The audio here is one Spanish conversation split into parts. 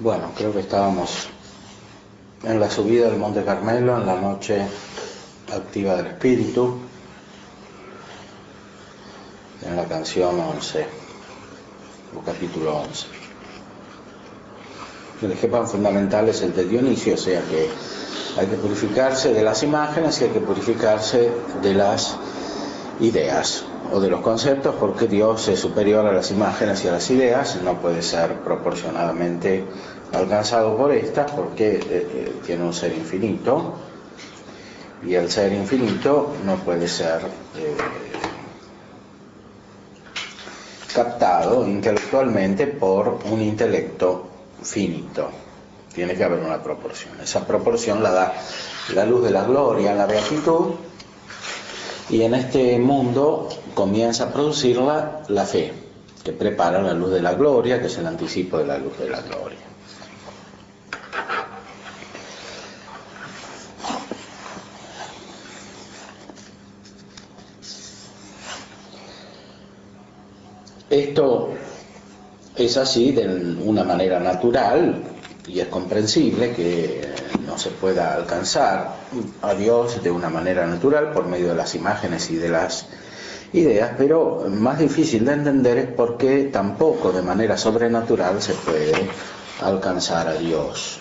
Bueno, creo que estábamos en la subida del Monte Carmelo, en la noche activa del Espíritu, en la canción 11, o capítulo 11. El esquema fundamental es el de Dionisio, o sea que hay que purificarse de las imágenes y hay que purificarse de las ideas o de los conceptos, porque Dios es superior a las imágenes y a las ideas, no puede ser proporcionadamente alcanzado por estas, porque tiene un ser infinito, y el ser infinito no puede ser captado intelectualmente por un intelecto finito. Tiene que haber una proporción. Esa proporción la da la luz de la gloria en la beatitud, y en este mundo comienza a producirla la fe, que prepara la luz de la gloria, que es el anticipo de la luz de la gloria. Esto es así de una manera natural, y es comprensible que no se pueda alcanzar a Dios de una manera natural por medio de las imágenes y de las ideas, pero más difícil de entender es por qué tampoco de manera sobrenatural se puede alcanzar a Dios.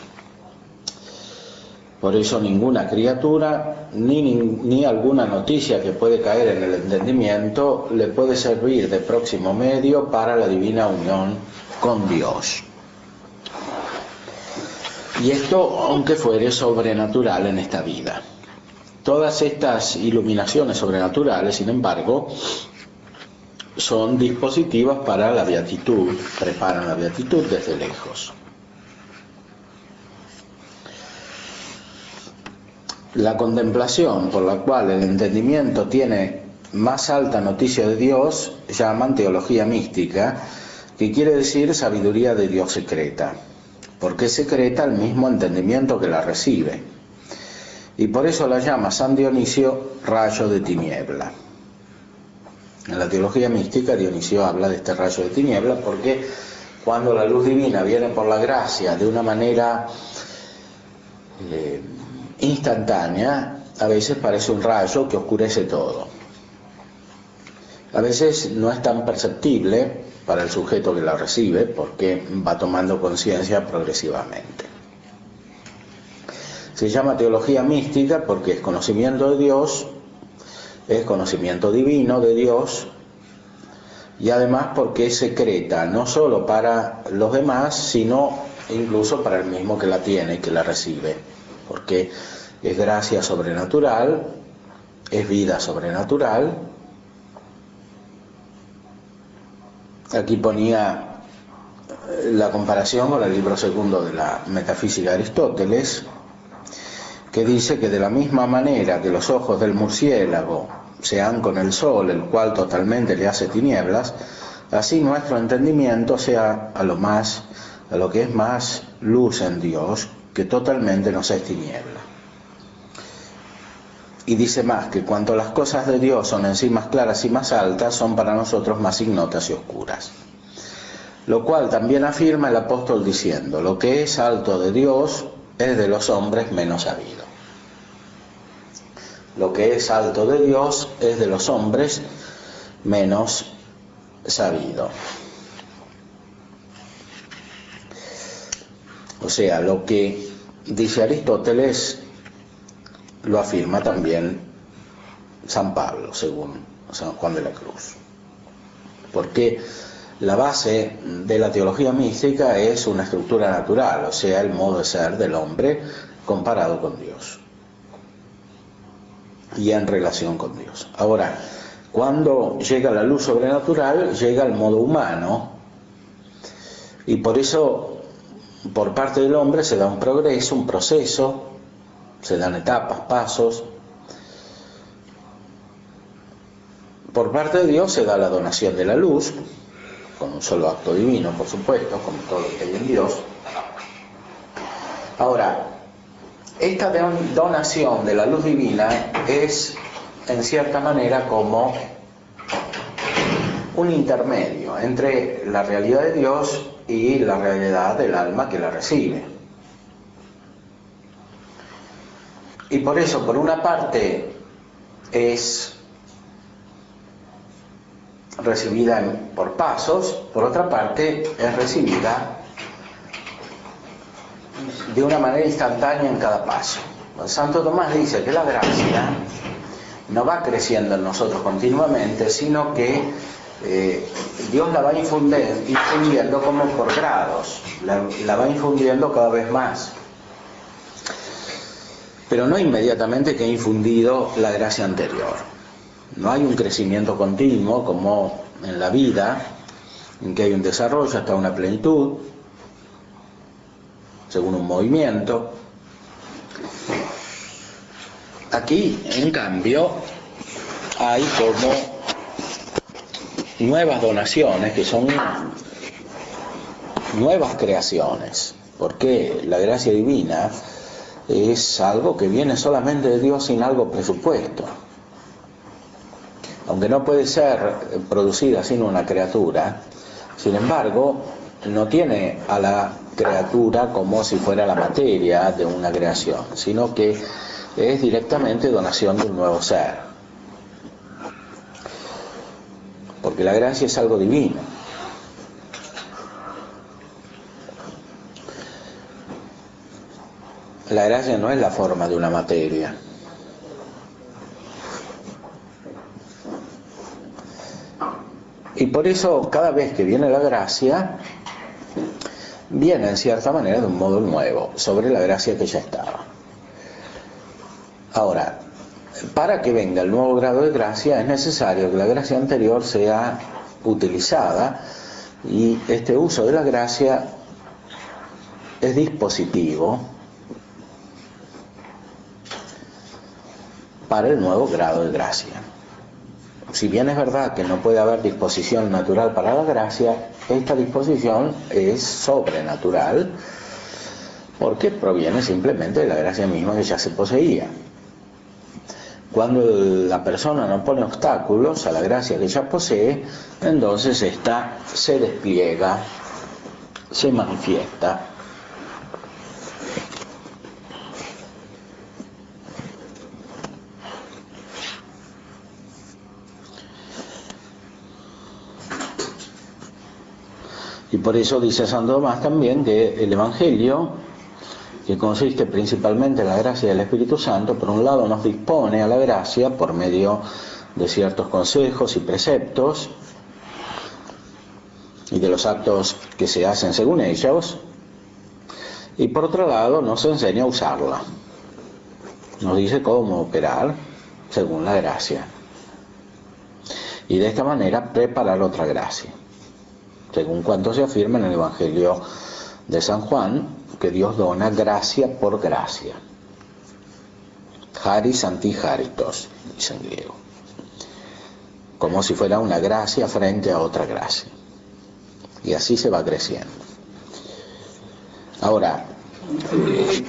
Por eso ninguna criatura, ni alguna noticia que puede caer en el entendimiento le puede servir de próximo medio para la divina unión con Dios. Y esto aunque fuere sobrenatural en esta vida. Todas estas iluminaciones sobrenaturales, sin embargo, son dispositivas para la beatitud, preparan la beatitud desde lejos. La contemplación por la cual el entendimiento tiene más alta noticia de Dios llaman teología mística, que quiere decir sabiduría de Dios secreta, porque secreta el mismo entendimiento que la recibe. Y por eso la llama San Dionisio rayo de tiniebla. En la teología mística Dionisio habla de este rayo de tiniebla porque cuando la luz divina viene por la gracia de una manera instantánea, a veces parece un rayo que oscurece todo. A veces no es tan perceptible para el sujeto que la recibe porque va tomando conciencia progresivamente. Se llama teología mística porque es conocimiento de Dios, es conocimiento divino de Dios, y además porque es secreta, no solo para los demás, sino incluso para el mismo que la tiene, que la recibe, porque es gracia sobrenatural, es vida sobrenatural. Aquí ponía la comparación con el libro segundo de la Metafísica de Aristóteles, que dice que de la misma manera que los ojos del murciélago se han con el sol, el cual totalmente le hace tinieblas, así nuestro entendimiento sea a lo que es más luz en Dios, que totalmente nos es tiniebla. Y dice más, que cuanto las cosas de Dios son en sí más claras y más altas, son para nosotros más ignotas y oscuras. Lo cual también afirma el apóstol diciendo, lo que es alto de Dios es de los hombres menos sabido. Lo que es alto de Dios es de los hombres menos sabido. O sea, lo que dice Aristóteles lo afirma también San Pablo, según San Juan de la Cruz. Porque la base de la teología mística es una estructura natural, o sea, el modo de ser del hombre comparado con Dios y en relación con Dios. Ahora, cuando llega la luz sobrenatural, llega el modo humano, y por eso, por parte del hombre se da un progreso, un proceso, se dan etapas, pasos. Por parte de Dios se da la donación de la luz, con un solo acto divino, por supuesto, como todo lo que hay en Dios. Ahora, esta donación de la luz divina es, en cierta manera, como un intermedio entre la realidad de Dios y la realidad del alma que la recibe. Y por eso, por una parte, es recibida por pasos, por otra parte, es recibida de una manera instantánea en cada paso. Santo Tomás dice que la gracia no va creciendo en nosotros continuamente, sino que Dios la va infundiendo como por grados, la va infundiendo cada vez más. Pero no inmediatamente que ha infundido la gracia anterior. No hay un crecimiento continuo como en la vida, en que hay un desarrollo hasta una plenitud, según un movimiento. Aquí, en cambio, hay como nuevas donaciones que son nuevas creaciones, porque la gracia divina es algo que viene solamente de Dios sin algo presupuesto. Aunque no puede ser producida sin una criatura, sin embargo, no tiene a la criatura como si fuera la materia de una creación, sino que es directamente donación de un nuevo ser. Porque la gracia es algo divino. La gracia no es la forma de una materia. Y por eso cada vez que viene la gracia, viene en cierta manera de un modo nuevo, sobre la gracia que ya estaba. Ahora, para que venga el nuevo grado de gracia es necesario que la gracia anterior sea utilizada, y este uso de la gracia es dispositivo para el nuevo grado de gracia. Si bien es verdad que no puede haber disposición natural para la gracia, esta disposición es sobrenatural porque proviene simplemente de la gracia misma que ya se poseía. Cuando la persona no pone obstáculos a la gracia que ya posee, entonces ésta se despliega, se manifiesta. Y por eso dice Santo Tomás también que el Evangelio, que consiste principalmente en la gracia del Espíritu Santo, por un lado nos dispone a la gracia por medio de ciertos consejos y preceptos y de los actos que se hacen según ellos, y por otro lado nos enseña a usarla. Nos dice cómo operar según la gracia. Y de esta manera preparar otra gracia. Según cuanto se afirma en el Evangelio de San Juan, que Dios dona gracia por gracia. Charis anti charitos, dice en griego. Como si fuera una gracia frente a otra gracia. Y así se va creciendo. Ahora,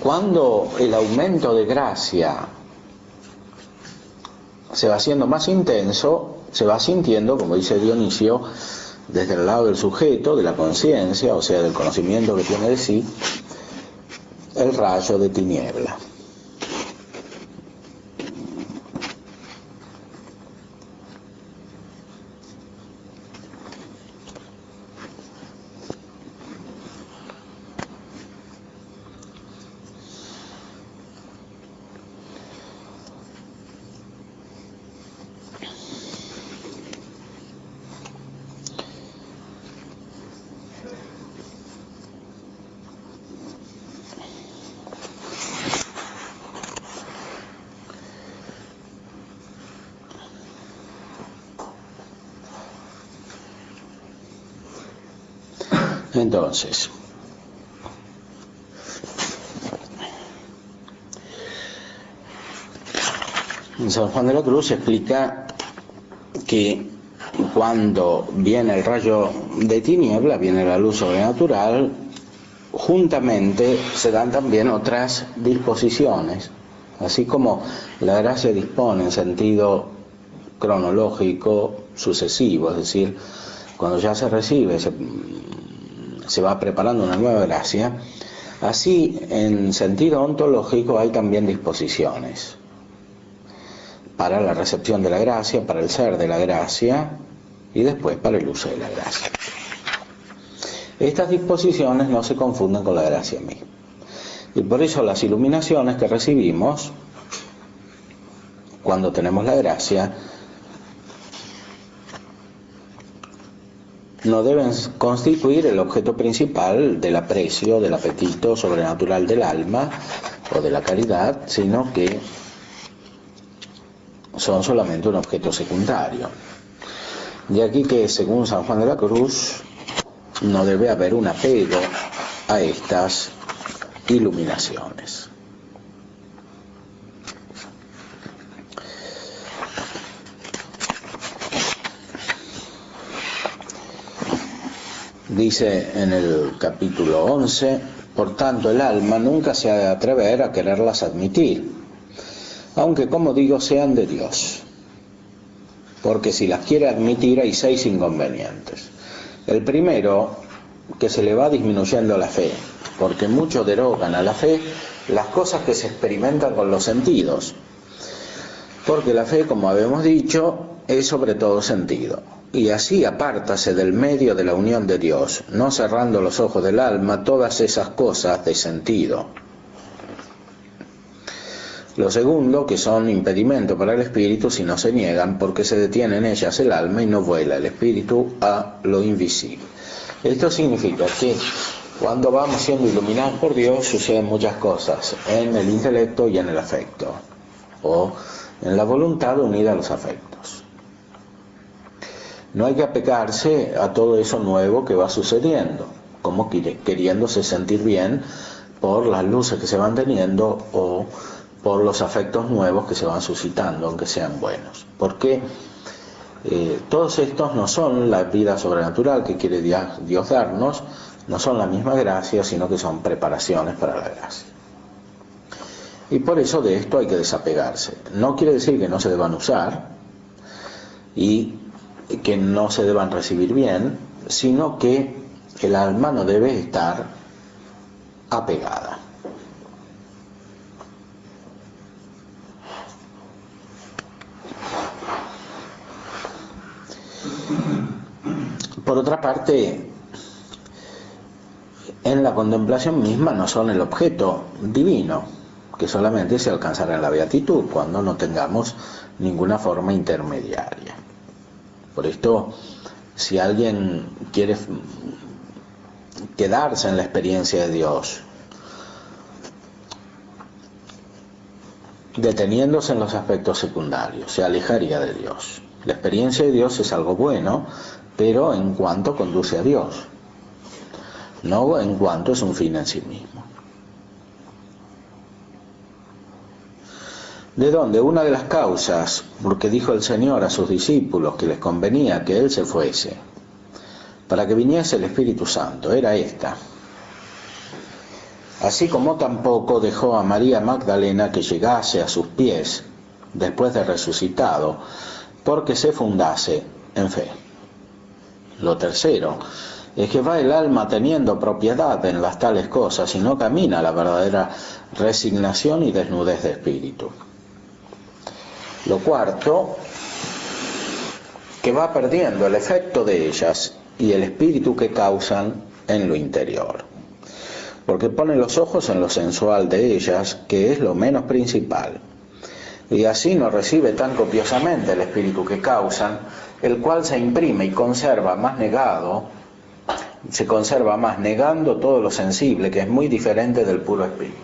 cuando el aumento de gracia se va haciendo más intenso, se va sintiendo, como dice Dionisio, desde el lado del sujeto, de la conciencia, o sea, del conocimiento que tiene de sí, el rayo de tiniebla. Entonces, en San Juan de la Cruz se explica que cuando viene el rayo de tiniebla, viene la luz sobrenatural, juntamente se dan también otras disposiciones, así como la gracia dispone en sentido cronológico sucesivo, es decir, cuando ya se recibe, se va preparando una nueva gracia, así en sentido ontológico hay también disposiciones para la recepción de la gracia, para el ser de la gracia y después para el uso de la gracia. Estas disposiciones no se confunden con la gracia misma. Y por eso las iluminaciones que recibimos cuando tenemos la gracia no deben constituir el objeto principal del aprecio, del apetito sobrenatural del alma o de la caridad, sino que son solamente un objeto secundario. De aquí que, según San Juan de la Cruz, no debe haber un apego a estas iluminaciones. Dice en el capítulo 11, por tanto el alma nunca se ha de atrever a quererlas admitir, aunque como digo sean de Dios, porque si las quiere admitir hay 6 inconvenientes. El primero, que se le va disminuyendo la fe, porque muchos derogan a la fe las cosas que se experimentan con los sentidos, porque la fe, como habíamos dicho, es sobre todo sentido. Y así apártase del medio de la unión de Dios, no cerrando los ojos del alma todas esas cosas de sentido. Lo segundo, que son impedimento para el espíritu si no se niegan, porque se detiene en ellas el alma y no vuela el espíritu a lo invisible. Esto significa que cuando vamos siendo iluminados por Dios suceden muchas cosas en el intelecto y en el afecto, o en la voluntad unida a los afectos. No hay que apegarse a todo eso nuevo que va sucediendo, como queriéndose sentir bien por las luces que se van teniendo o por los afectos nuevos que se van suscitando, aunque sean buenos. Porque todos estos no son la vida sobrenatural que quiere Dios darnos, no son la misma gracia, sino que son preparaciones para la gracia. Y por eso de esto hay que desapegarse. No quiere decir que no se deban usar y que no se deban recibir bien, sino que el alma no debe estar apegada. Por otra parte, en la contemplación misma no son el objeto divino, que solamente se alcanzará en la beatitud, cuando no tengamos ninguna forma intermediaria. Por esto, si alguien quiere quedarse en la experiencia de Dios, deteniéndose en los aspectos secundarios, se alejaría de Dios. La experiencia de Dios es algo bueno, pero en cuanto conduce a Dios, no en cuanto es un fin en sí mismo. De donde una de las causas, porque dijo el Señor a sus discípulos que les convenía que Él se fuese, para que viniese el Espíritu Santo, era esta. Así como tampoco dejó a María Magdalena que llegase a sus pies, después de resucitado, porque se fundase en fe. Lo tercero es que va el alma teniendo propiedad en las tales cosas y no camina la verdadera resignación y desnudez de espíritu. Lo cuarto, que va perdiendo el efecto de ellas y el espíritu que causan en lo interior, porque pone los ojos en lo sensual de ellas, que es lo menos principal, y así no recibe tan copiosamente el espíritu que causan, el cual se imprime y conserva más negado, se conserva más negando todo lo sensible, que es muy diferente del puro espíritu.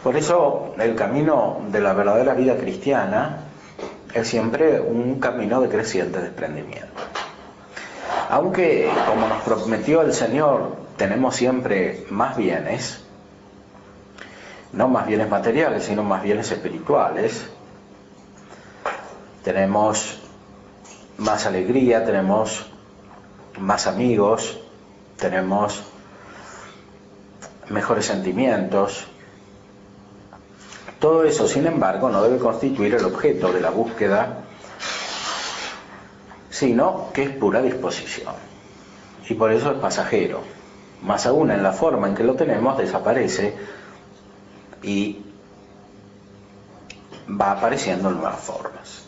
Por eso el camino de la verdadera vida cristiana es siempre un camino de creciente desprendimiento. Aunque, como nos prometió el Señor, tenemos siempre más bienes, no más bienes materiales, sino más bienes espirituales. Tenemos más alegría, tenemos más amigos, tenemos mejores sentimientos. Todo eso, sin embargo, no debe constituir el objeto de la búsqueda, sino que es pura disposición. Y por eso es pasajero. más aún en la forma en que lo tenemos, desaparece y va apareciendo en nuevas formas.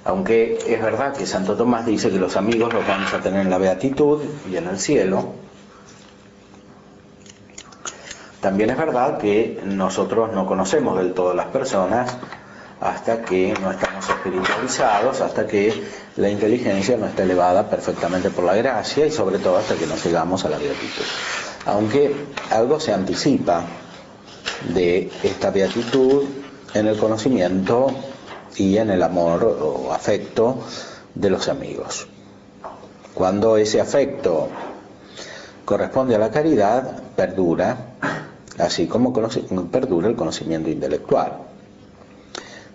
Aunque es verdad que Santo Tomás dice que los amigos los vamos a tener en la beatitud y en el cielo, también es verdad que nosotros no conocemos del todo las personas hasta que no estamos espiritualizados, hasta que la inteligencia no está elevada perfectamente por la gracia y sobre todo hasta que no llegamos a la beatitud. Aunque algo se anticipa de esta beatitud en el conocimiento y en el amor o afecto de los amigos. Cuando ese afecto corresponde a la caridad, perdura, así como perdura el conocimiento intelectual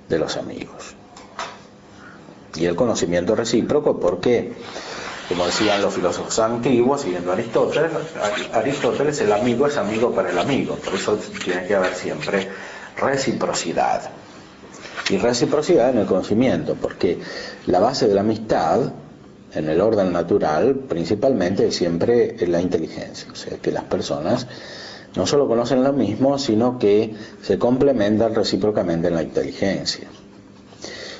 de los amigos. Y el conocimiento recíproco, porque, como decían los filósofos antiguos, siguiendo a Aristóteles, el amigo es amigo para el amigo, por eso tiene que haber siempre reciprocidad. Y reciprocidad en el conocimiento, porque la base de la amistad, en el orden natural, principalmente es siempre la inteligencia, o sea, que las personas no solo conocen lo mismo, sino que se complementan recíprocamente en la inteligencia.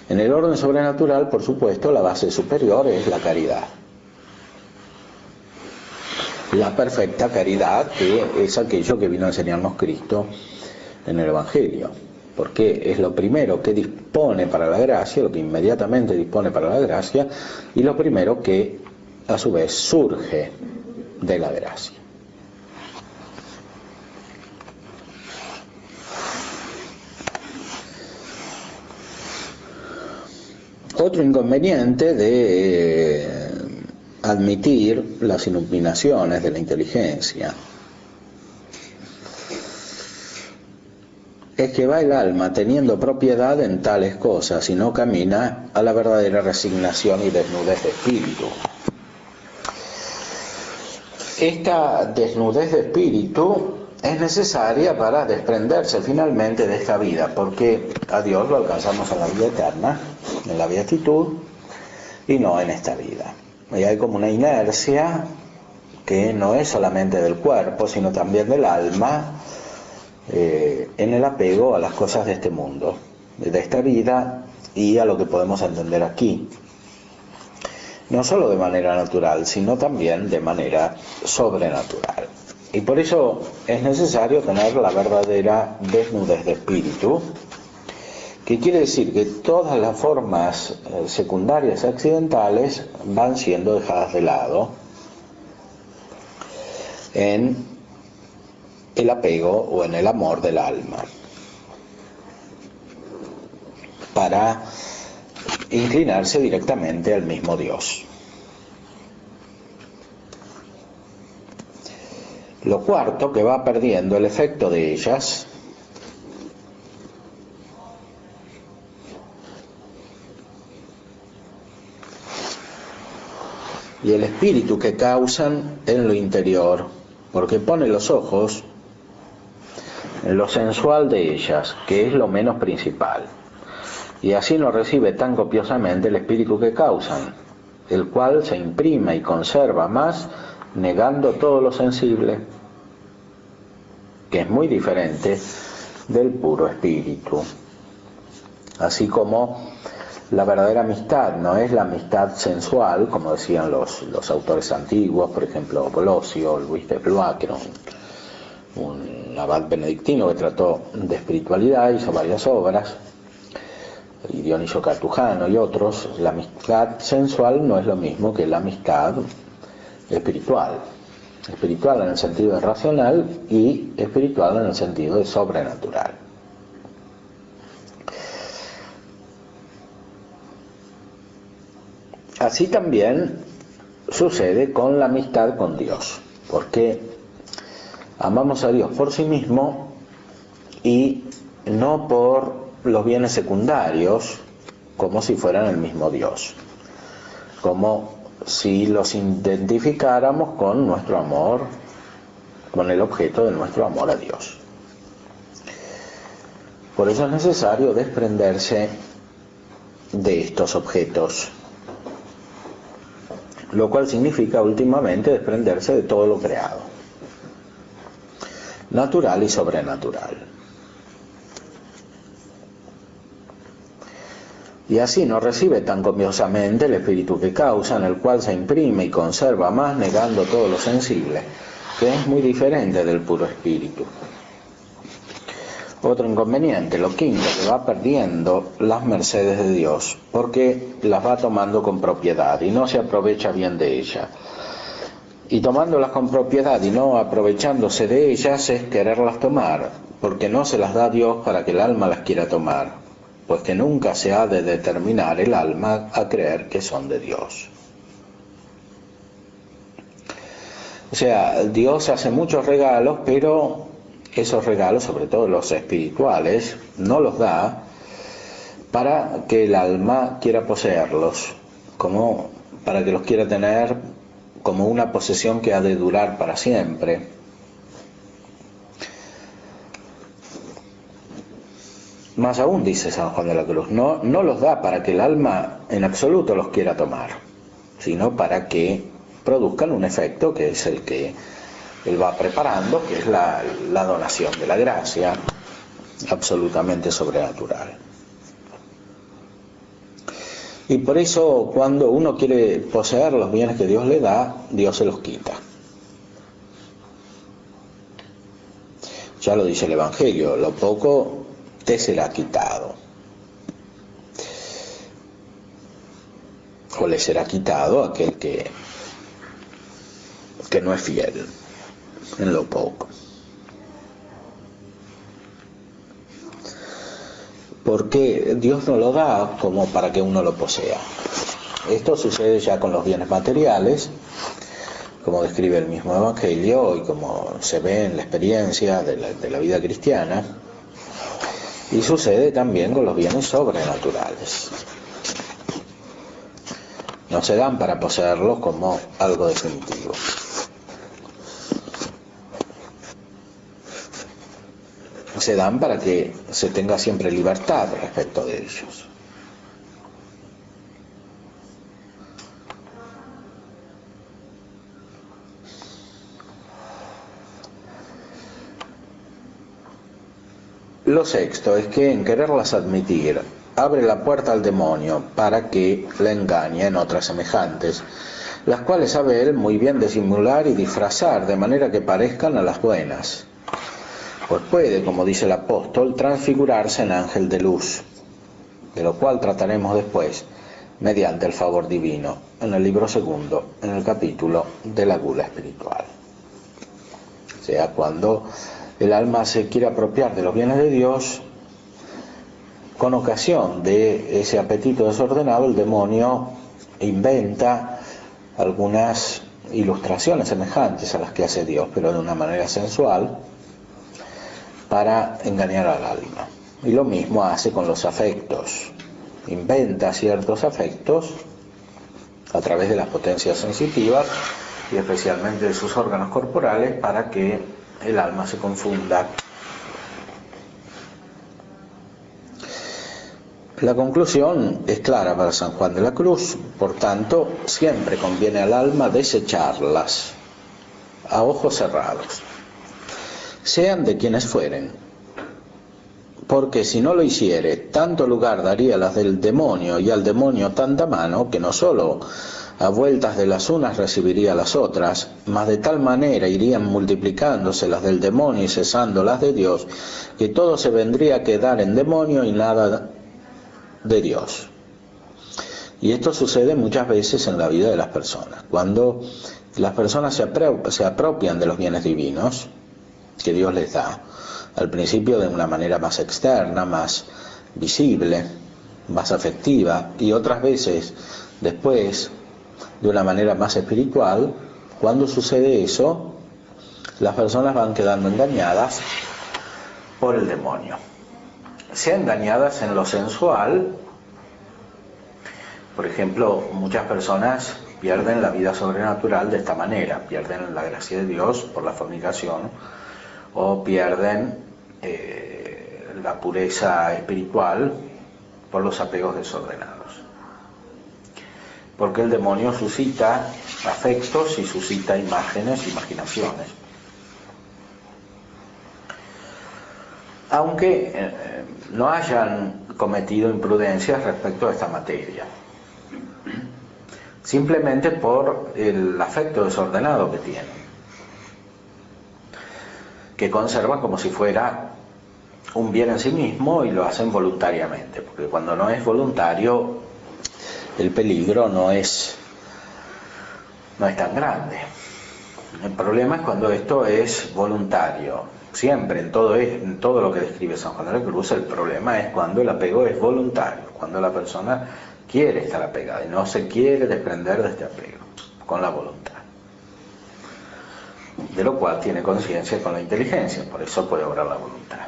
En el orden sobrenatural, por supuesto, la base superior es la caridad. La perfecta caridad, que es aquello que vino a enseñarnos Cristo en el Evangelio, porque es lo primero que dispone para la gracia, lo que inmediatamente dispone para la gracia, y lo primero que a su vez surge de la gracia. Otro inconveniente de admitir las iluminaciones de la inteligencia es que va el alma teniendo propiedad en tales cosas y no camina a la verdadera resignación y desnudez de espíritu. Esta desnudez de espíritu es necesaria para desprenderse finalmente de esta vida, porque a Dios lo alcanzamos en la vida eterna, en la beatitud, y no en esta vida. Y hay como una inercia que no es solamente del cuerpo, sino también del alma, en el apego a las cosas de este mundo, de esta vida y a lo que podemos entender aquí. No solo de manera natural, sino también de manera sobrenatural. Y por eso es necesario tener la verdadera desnudez de espíritu, que quiere decir que todas las formas secundarias accidentales van siendo dejadas de lado en el apego o en el amor del alma, para inclinarse directamente al mismo Dios. Lo cuarto, que va perdiendo el efecto de ellas, y el espíritu que causan en lo interior, porque pone los ojos en lo sensual de ellas, que es lo menos principal, y así no recibe tan copiosamente el espíritu que causan, el cual se imprime y conserva más, negando todo lo sensible, que es muy diferente del puro espíritu. Así como la verdadera amistad no es la amistad sensual, como decían los autores antiguos, por ejemplo Bolosio, Luis de Blois, que era un abad benedictino que trató de espiritualidad, hizo varias obras, y Dionisio Cartujano y otros. La amistad sensual no es lo mismo que la amistad espiritual. Espiritual en el sentido de racional y espiritual en el sentido de sobrenatural. Así también sucede con la amistad con Dios, porque amamos a Dios por sí mismo y no por los bienes secundarios, como si fueran el mismo Dios, como si los identificáramos con nuestro amor, con el objeto de nuestro amor a Dios. Por eso es necesario desprenderse de estos objetos. lo cual significa últimamente desprenderse de todo lo creado, natural y sobrenatural. Y así no recibe tan copiosamente el espíritu que causa, en el cual se imprime y conserva más, negando todo lo sensible, que es muy diferente del puro espíritu. Otro inconveniente, lo quinto, que va perdiendo las mercedes de Dios, porque las va tomando con propiedad y no se aprovecha bien de ellas. Y tomándolas con propiedad y no aprovechándose de ellas es quererlas tomar, porque no se las da Dios para que el alma las quiera tomar, pues que nunca se ha de determinar el alma a creer que son de Dios. O sea, Dios hace muchos regalos, pero esos regalos, sobre todo los espirituales, no los da para que el alma quiera poseerlos, como para que los quiera tener como una posesión que ha de durar para siempre. Más aún, dice San Juan de la Cruz, no los da para que el alma en absoluto los quiera tomar, sino para que produzcan un efecto que es el que él va preparando, que es la donación de la gracia, absolutamente sobrenatural. Y por eso cuando uno quiere poseer los bienes que Dios le da, Dios se los quita. Ya lo dice el Evangelio, lo poco te será quitado, o le será quitado a aquel que no es fiel en lo poco. Porque Dios no lo da como para que uno lo posea. Esto sucede ya con los bienes materiales, como describe el mismo Evangelio y como se ve en la experiencia de la vida cristiana. Y sucede también con los bienes sobrenaturales. No se dan para poseerlos como algo definitivo. Se dan para que se tenga siempre libertad respecto de ellos. Lo sexto es que en quererlas admitir abre la puerta al demonio para que la engañe en otras semejantes, las cuales sabe él muy bien disimular y disfrazar de manera que parezcan a las buenas. Pues puede, como dice el apóstol, transfigurarse en ángel de luz, de lo cual trataremos después, mediante el favor divino, en el libro segundo, en el capítulo de la gula espiritual. O sea, cuando el alma se quiere apropiar de los bienes de Dios, con ocasión de ese apetito desordenado, el demonio inventa algunas ilustraciones semejantes a las que hace Dios, pero de una manera sensual, para engañar al alma. Y lo mismo hace con los afectos. Inventa ciertos afectos a través de las potencias sensitivas y especialmente de sus órganos corporales para que el alma se confunda. La conclusión es clara para San Juan de la Cruz. Por tanto, siempre conviene al alma desecharlas a ojos cerrados, sean de quienes fueren, porque si no lo hiciere, tanto lugar daría las del demonio y al demonio tanta mano que no solo a vueltas de las unas recibiría las otras, mas de tal manera irían multiplicándose las del demonio y cesando las de Dios, que todo se vendría a quedar en demonio y nada de Dios. Y esto sucede muchas veces en la vida de las personas. Cuando las personas se apropian de los bienes divinos que Dios les da, al principio de una manera más externa, más visible, más afectiva, y otras veces después de una manera más espiritual, cuando sucede eso, las personas van quedando engañadas por el demonio. Sean engañadas en lo sensual. Por ejemplo, muchas personas pierden la vida sobrenatural de esta manera, pierden la gracia de Dios por la fornicación, o pierden la pureza espiritual por los apegos desordenados. porque el demonio suscita afectos y suscita imágenes, imaginaciones. Aunque no hayan cometido imprudencias respecto a esta materia, simplemente por el afecto desordenado que tienen, que conservan como si fuera un bien en sí mismo y lo hacen voluntariamente, porque cuando no es voluntario el peligro no es tan grande. El problema es cuando esto es voluntario. Siempre en todo lo que describe San Juan de la Cruz, el problema es cuando el apego es voluntario, cuando la persona quiere estar apegada y no se quiere desprender de este apego con la voluntad, de lo cual tiene conciencia con la inteligencia, por eso puede obrar la voluntad.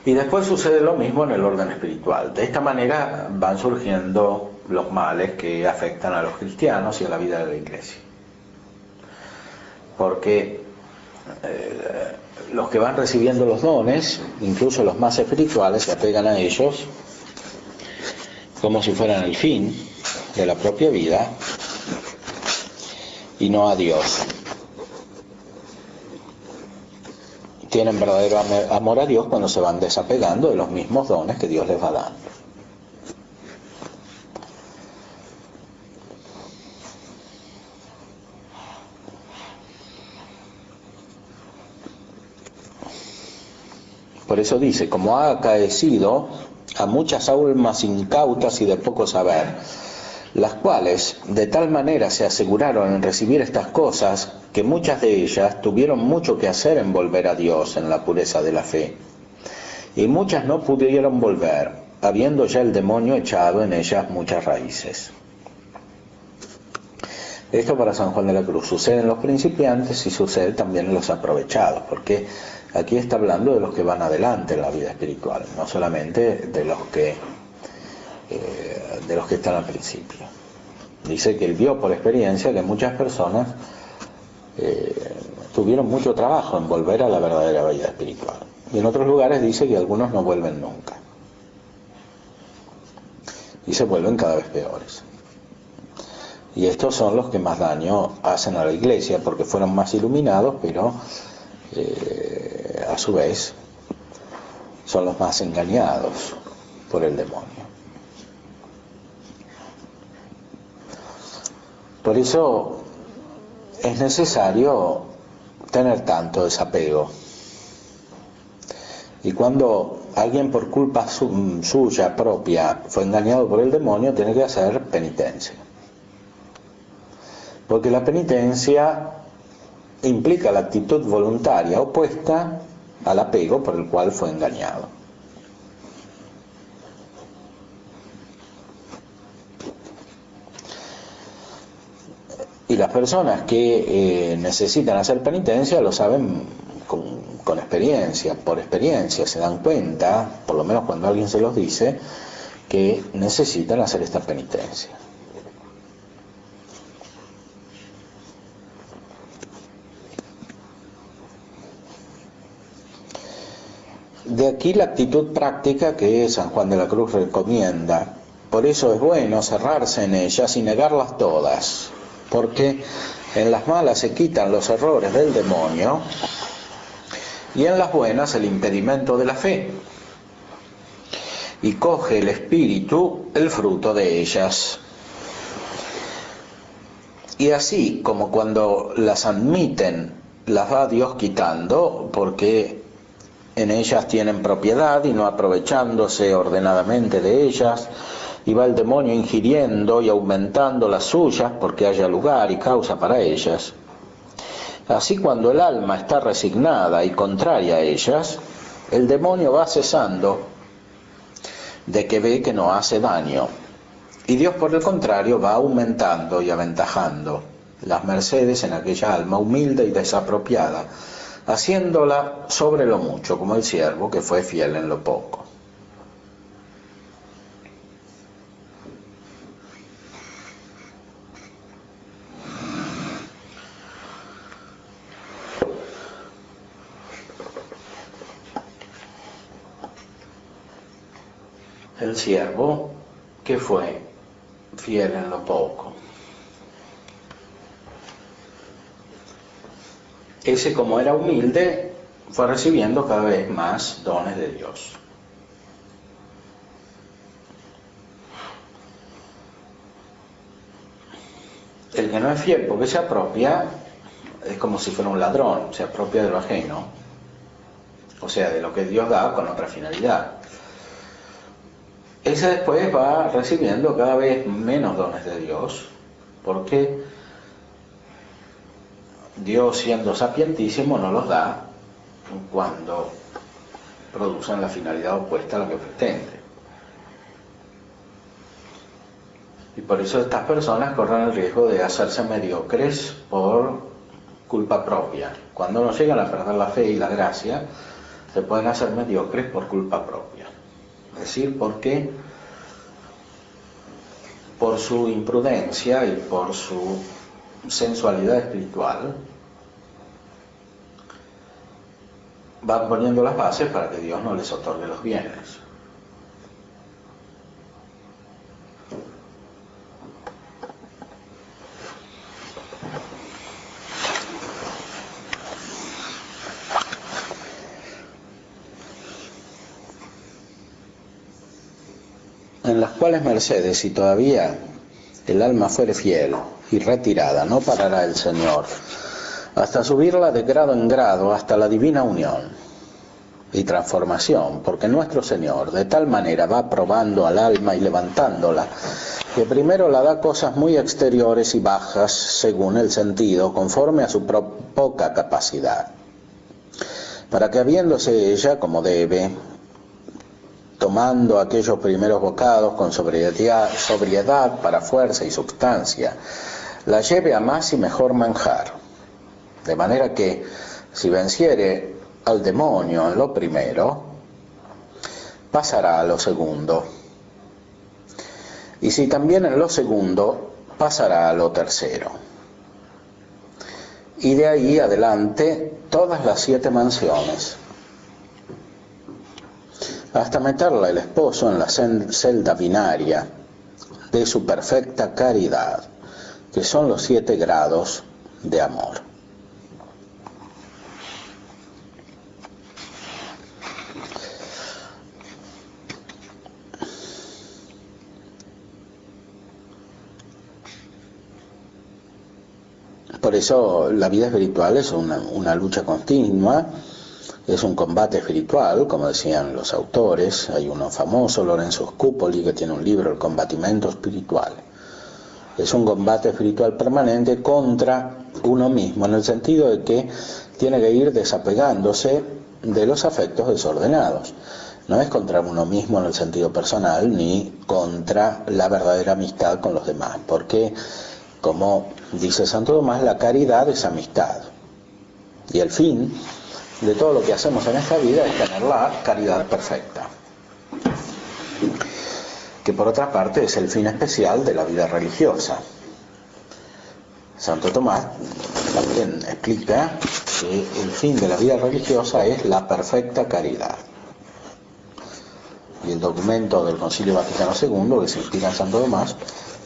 Y después sucede lo mismo en el orden espiritual. De esta manera van surgiendo los males que afectan a los cristianos y a la vida de la Iglesia. Porque los que van recibiendo los dones, incluso los más espirituales, se apegan a ellos como si fueran el fin de la propia vida y no a Dios. Tienen verdadero amor a Dios cuando se van desapegando de los mismos dones que Dios les va dando. Por eso dice, como ha acaecido a muchas almas incautas y de poco saber, las cuales de tal manera se aseguraron en recibir estas cosas, que muchas de ellas tuvieron mucho que hacer en volver a Dios en la pureza de la fe, y muchas no pudieron volver, habiendo ya el demonio echado en ellas muchas raíces. Esto para San Juan de la Cruz sucede en los principiantes y sucede también en los aprovechados, porque aquí está hablando de los que van adelante en la vida espiritual, no solamente de los que están al principio. Dice que él vio por experiencia que muchas personas tuvieron mucho trabajo en volver a la verdadera vida espiritual. Y en otros lugares dice que algunos no vuelven nunca. Y se vuelven cada vez peores. Y estos son los que más daño hacen a la Iglesia, porque fueron más iluminados, pero a su vez son los más engañados por el demonio. Por eso es necesario tener tanto desapego. Y cuando alguien por culpa suya propia fue engañado por el demonio, tiene que hacer penitencia. Porque la penitencia implica la actitud voluntaria opuesta al apego por el cual fue engañado. Y las personas que necesitan hacer penitencia lo saben con experiencia, por experiencia, se dan cuenta, por lo menos cuando alguien se los dice, que necesitan hacer esta penitencia. De aquí la actitud práctica que San Juan de la Cruz recomienda. Por eso es bueno cerrarse en ellas y negarlas todas, porque en las malas se quitan los errores del demonio y en las buenas el impedimento de la fe, y coge el espíritu el fruto de ellas. Y así como cuando las admiten las va Dios quitando, porque en ellas tienen propiedad y no aprovechándose ordenadamente de ellas, y va el demonio ingiriendo y aumentando las suyas porque haya lugar y causa para ellas. Así cuando el alma está resignada y contraria a ellas, el demonio va cesando de que ve que no hace daño, y Dios por el contrario va aumentando y aventajando las mercedes en aquella alma humilde y desapropiada, haciéndola sobre lo mucho, como el siervo que fue fiel en lo poco. el siervo que fue fiel en lo poco. Ese, como era humilde, fue recibiendo cada vez más dones de Dios. El que no es fiel porque se apropia, es como si fuera un ladrón, se apropia de lo ajeno, o sea, de lo que Dios da con otra finalidad. Ese después va recibiendo cada vez menos dones de Dios, porque Dios, siendo sapientísimo, no los da cuando producen la finalidad opuesta a la que pretende. Y por eso estas personas corren el riesgo de hacerse mediocres por culpa propia. Cuando no llegan a perder la fe y la gracia, se pueden hacer mediocres por culpa propia. Es decir, porque por su imprudencia y por su sensualidad espiritual van poniendo las bases para que Dios no les otorgue los bienes. En las cuales mercedes, si todavía el alma fuere fiel y retirada, no parará el Señor, hasta subirla de grado en grado hasta la divina unión y transformación, porque nuestro Señor de tal manera va probando al alma y levantándola, que primero la da cosas muy exteriores y bajas según el sentido, conforme a su poca capacidad, para que habiéndose ella como debe, tomando aquellos primeros bocados con sobriedad para fuerza y substancia, la lleve a más y mejor manjar, de manera que, si venciere al demonio en lo primero, pasará a lo segundo, y si también en lo segundo, pasará a lo tercero, y de ahí adelante todas las 7 mansiones, hasta meterla el esposo en la celda binaria de su perfecta caridad, que son los 7 grados de amor. Por eso la vida espiritual es una lucha continua, es un combate espiritual, como decían los autores. Hay uno famoso, Lorenzo Scupoli, que tiene un libro, El combatimiento espiritual. Es un combate espiritual permanente contra uno mismo, en el sentido de que tiene que ir desapegándose de los afectos desordenados. No es contra uno mismo en el sentido personal, ni contra la verdadera amistad con los demás, porque, como dice Santo Tomás, la caridad es amistad. Y el fin de todo lo que hacemos en esta vida es tener la caridad perfecta, que por otra parte es el fin especial de la vida religiosa. Santo Tomás también explica que el fin de la vida religiosa es la perfecta caridad. Y el documento del Concilio Vaticano II, que se inspira en Santo Tomás,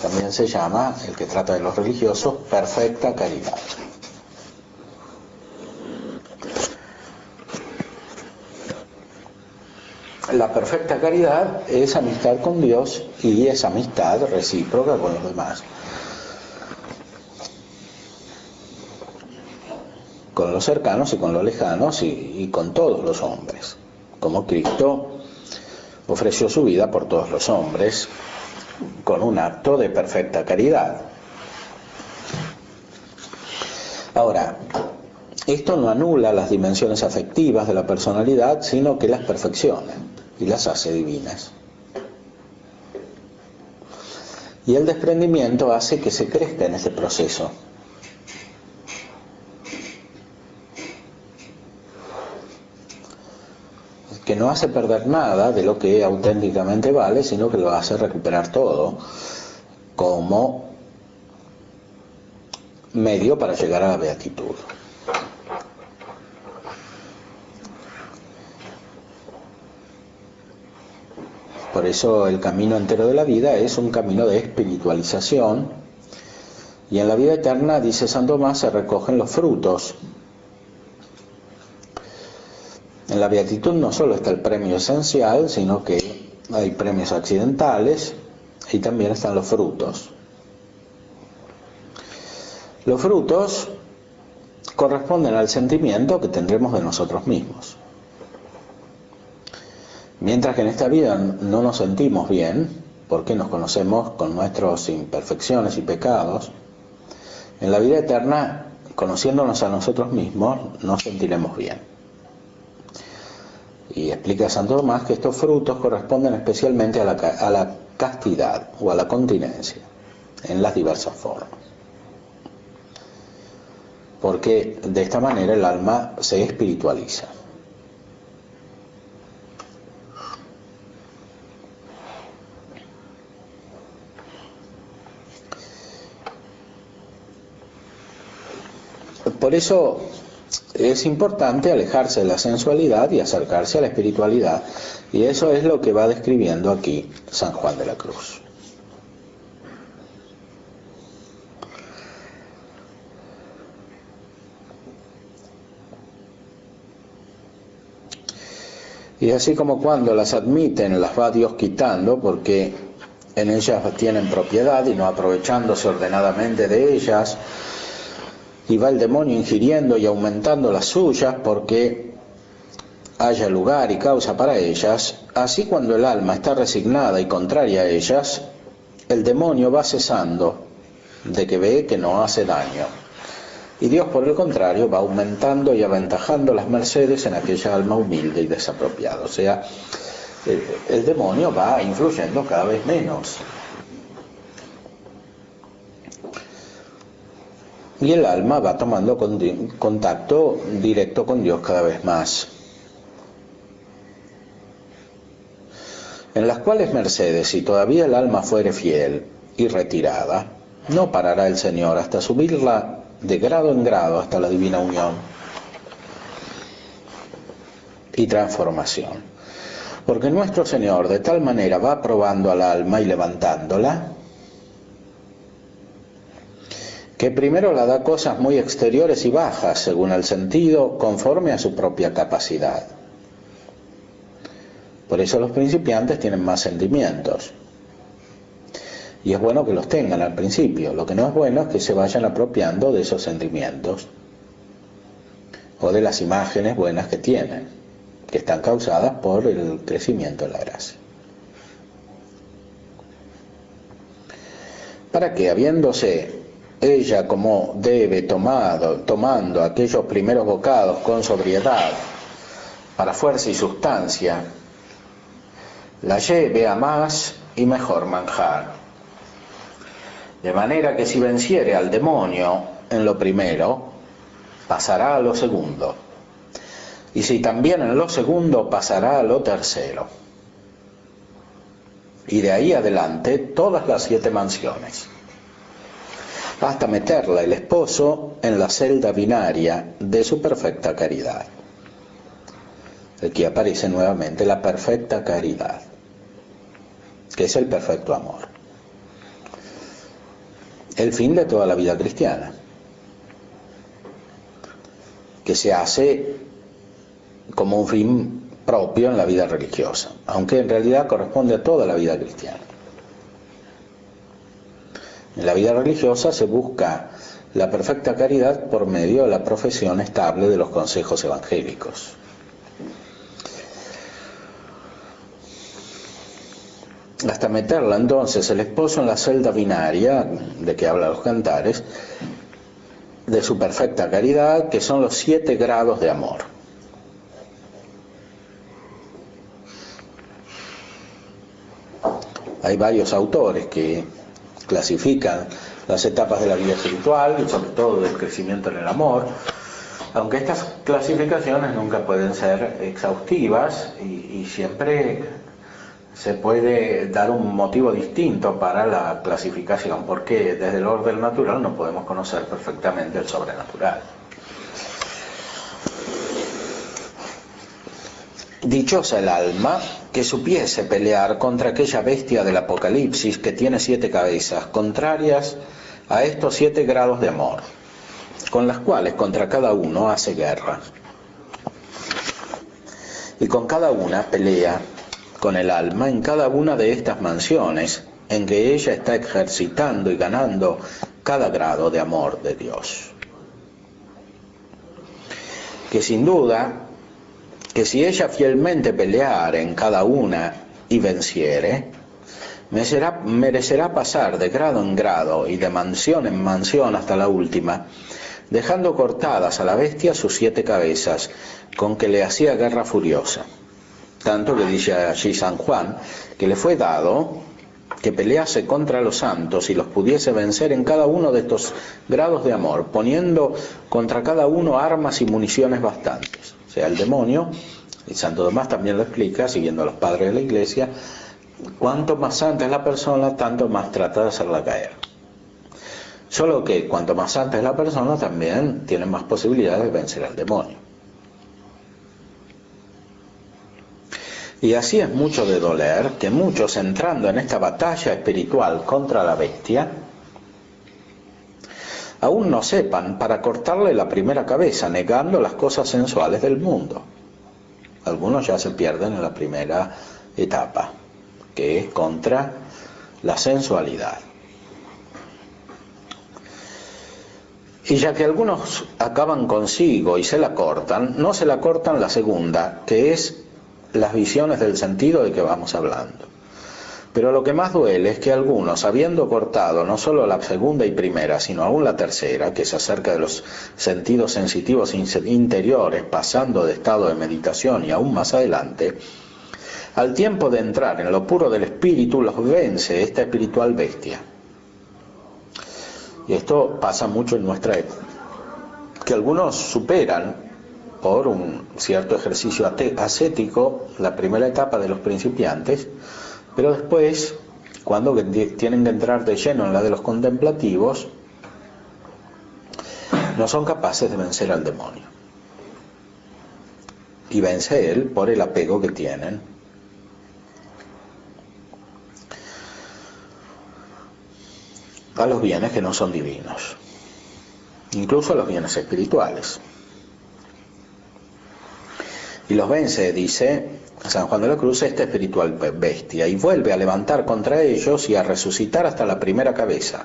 también se llama, el que trata de los religiosos, perfecta caridad. La perfecta caridad es amistad con Dios y es amistad recíproca con los demás, con los cercanos y con los lejanos y con todos los hombres, como Cristo ofreció su vida por todos los hombres con un acto de perfecta caridad. Ahora, esto no anula las dimensiones afectivas de la personalidad, sino que las perfecciona y las hace divinas. Y el desprendimiento hace que se crezca en ese proceso. Que no hace perder nada de lo que auténticamente vale, sino que lo hace recuperar todo como medio para llegar a la beatitud. Por eso el camino entero de la vida es un camino de espiritualización, y en la vida eterna, dice San Tomás, se recogen los frutos. En la beatitud no solo está el premio esencial, sino que hay premios accidentales y también están los frutos. Los frutos corresponden al sentimiento que tendremos de nosotros mismos. Mientras que en esta vida no nos sentimos bien, porque nos conocemos con nuestras imperfecciones y pecados, en la vida eterna, conociéndonos a nosotros mismos, nos sentiremos bien. Y explica Santo Tomás que estos frutos corresponden especialmente a la castidad o a la continencia, en las diversas formas. Porque de esta manera el alma se espiritualiza. Por eso es importante alejarse de la sensualidad y acercarse a la espiritualidad. Y eso es lo que va describiendo aquí San Juan de la Cruz. Y así como cuando las admiten, las va Dios quitando, porque en ellas tienen propiedad y no aprovechándose ordenadamente de ellas, y va el demonio ingiriendo y aumentando las suyas porque haya lugar y causa para ellas, así cuando el alma está resignada y contraria a ellas, el demonio va cesando de que ve que no hace daño. Y Dios, por el contrario, va aumentando y aventajando las mercedes en aquella alma humilde y desapropiada. O sea, el demonio va influyendo cada vez menos. Y el alma va tomando contacto directo con Dios cada vez más. En las cuales mercedes, si todavía el alma fuere fiel y retirada, no parará el Señor hasta subirla de grado en grado hasta la divina unión y transformación. Porque nuestro Señor de tal manera va probando al alma y levantándola, que primero la da cosas muy exteriores y bajas, según el sentido, conforme a su propia capacidad. Por eso los principiantes tienen más sentimientos. Y es bueno que los tengan al principio. Lo que no es bueno es que se vayan apropiando de esos sentimientos o de las imágenes buenas que tienen, que están causadas por el crecimiento de la gracia. Para que, habiéndose ella como debe tomando aquellos primeros bocados con sobriedad, para fuerza y sustancia, la lleve a más y mejor manjar. De manera que si venciere al demonio en lo primero, pasará a lo segundo. Y si también en lo segundo, pasará a lo tercero. Y de ahí adelante todas las 7 mansiones. Hasta meterla el esposo en la celda binaria de su perfecta caridad. Aquí aparece nuevamente la perfecta caridad, que es el perfecto amor. El fin de toda la vida cristiana, que se hace como un fin propio en la vida religiosa, aunque en realidad corresponde a toda la vida cristiana. En la vida religiosa se busca la perfecta caridad por medio de la profesión estable de los consejos evangélicos. Hasta meterla entonces el esposo en la celda binaria, de que hablan los cantares, de su perfecta caridad, que son los 7 grados de amor. Hay varios autores que clasifican las etapas de la vida espiritual y sobre todo del crecimiento en el amor, aunque estas clasificaciones nunca pueden ser exhaustivas y siempre se puede dar un motivo distinto para la clasificación, porque desde el orden natural no podemos conocer perfectamente el sobrenatural. Dichosa el alma que supiese pelear contra aquella bestia del Apocalipsis que tiene 7 cabezas, contrarias a estos 7 grados de amor, con las cuales contra cada uno hace guerra. Y con cada una pelea con el alma en cada una de estas mansiones en que ella está ejercitando y ganando cada grado de amor de Dios. Que sin duda, que si ella fielmente peleare en cada una y venciere, merecerá pasar de grado en grado y de mansión en mansión hasta la última, dejando cortadas a la bestia sus 7 cabezas, con que le hacía guerra furiosa. Tanto que dice allí San Juan, que le fue dado que pelease contra los santos y los pudiese vencer en cada uno de estos grados de amor, poniendo contra cada uno armas y municiones bastantes. O sea, el demonio, y Santo Tomás también lo explica, siguiendo a los padres de la Iglesia, cuanto más santa es la persona, tanto más trata de hacerla caer. Solo que cuanto más santa es la persona, también tiene más posibilidades de vencer al demonio. Y así es mucho de doler que muchos, entrando en esta batalla espiritual contra la bestia, aún no sepan para cortarle la primera cabeza, negando las cosas sensuales del mundo. Algunos ya se pierden en la primera etapa, que es contra la sensualidad. Y ya que algunos acaban consigo y se la cortan, no se la cortan la segunda, que es las visiones del sentido de que vamos hablando. Pero lo que más duele es que algunos, habiendo cortado no solo la segunda y primera, sino aún la tercera, que es acerca de los sentidos sensitivos interiores, pasando de estado de meditación y aún más adelante, al tiempo de entrar en lo puro del espíritu, los vence esta espiritual bestia. Y esto pasa mucho en nuestra época, que algunos superan por un cierto ejercicio ascético la primera etapa de los principiantes, pero después, cuando tienen que entrar de lleno en la de los contemplativos, no son capaces de vencer al demonio. Y vence él por el apego que tienen a los bienes que no son divinos, incluso a los bienes espirituales. Y los vence, dice San Juan de la Cruz, esta espiritual bestia, y vuelve a levantar contra ellos y a resucitar hasta la primera cabeza.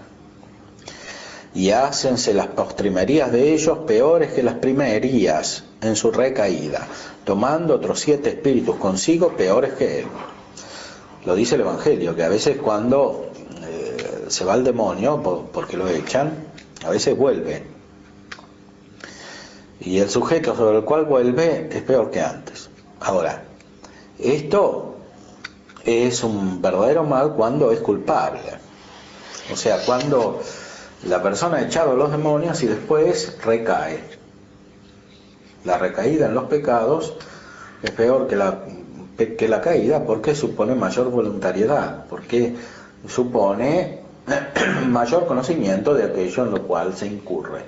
Y hácense las postrimerías de ellos peores que las primerías en su recaída, tomando otros 7 espíritus consigo peores que él. Lo dice el Evangelio, que a veces cuando se va el demonio, porque lo echan, a veces vuelve. Y el sujeto sobre el cual vuelve es peor que antes. Ahora, esto es un verdadero mal cuando es culpable. O sea, cuando la persona ha echado a los demonios y después recae. La recaída en los pecados es peor que la caída, porque supone mayor voluntariedad, porque supone mayor conocimiento de aquello en lo cual se incurre.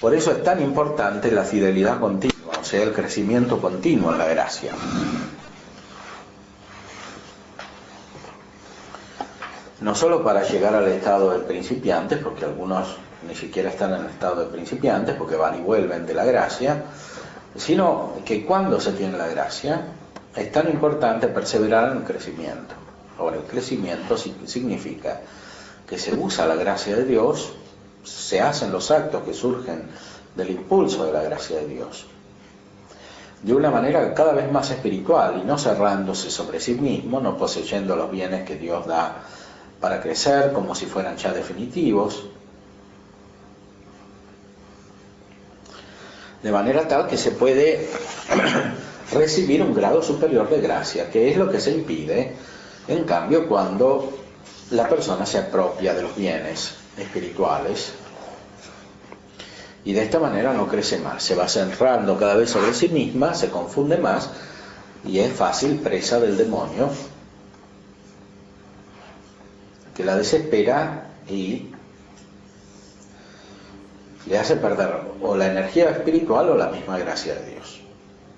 Por eso es tan importante la fidelidad continua, o sea, el crecimiento continuo en la gracia. No solo para llegar al estado de principiantes, porque algunos ni siquiera están en el estado de principiantes, porque van y vuelven de la gracia, sino que cuando se tiene la gracia, es tan importante perseverar en el crecimiento. Ahora, el crecimiento significa que se usa la gracia de Dios, se hacen los actos que surgen del impulso de la gracia de Dios, de una manera cada vez más espiritual y no cerrándose sobre sí mismo, no poseyendo los bienes que Dios da para crecer como si fueran ya definitivos, de manera tal que se puede recibir un grado superior de gracia, que es lo que se impide, en cambio, cuando la persona se apropia de los bienes espirituales y de esta manera no crece más, se va centrando cada vez sobre sí misma, se confunde más y es fácil presa del demonio, que la desespera y le hace perder o la energía espiritual o la misma gracia de Dios.